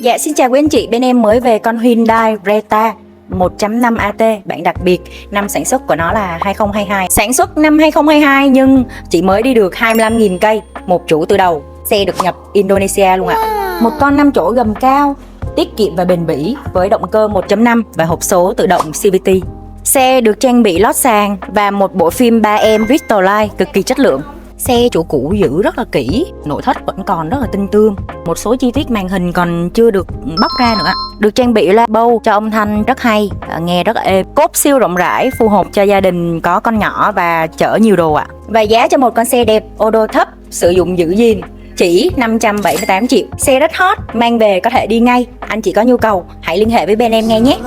Dạ xin chào quý anh chị, bên em mới về con Hyundai Creta 1.5 AT bản đặc biệt. Năm sản xuất của nó là 2022. Sản xuất năm 2022 nhưng chỉ mới đi được 25.000 cây, một chủ từ đầu. Xe được nhập Indonesia luôn ạ. Một con 5 chỗ gầm cao, tiết kiệm và bền bỉ với động cơ 1.5 và hộp số tự động CVT. Xe được trang bị lót sàn và một bộ phim 3M Crystalline cực kỳ chất lượng. Xe chủ cũ giữ rất là kỹ, nội thất vẫn còn rất là tinh tươm. Một số chi tiết màn hình còn chưa được bóc ra nữa. Được trang bị loa bâu cho âm thanh rất hay, nghe rất là êm. Cốp siêu rộng rãi, phù hợp cho gia đình có con nhỏ và chở nhiều đồ ạ. Và giá cho một con xe đẹp, ô tô thấp, sử dụng giữ gìn chỉ 578 triệu. Xe rất hot, mang về có thể đi ngay. Anh chị có nhu cầu, hãy liên hệ với bên em ngay nhé.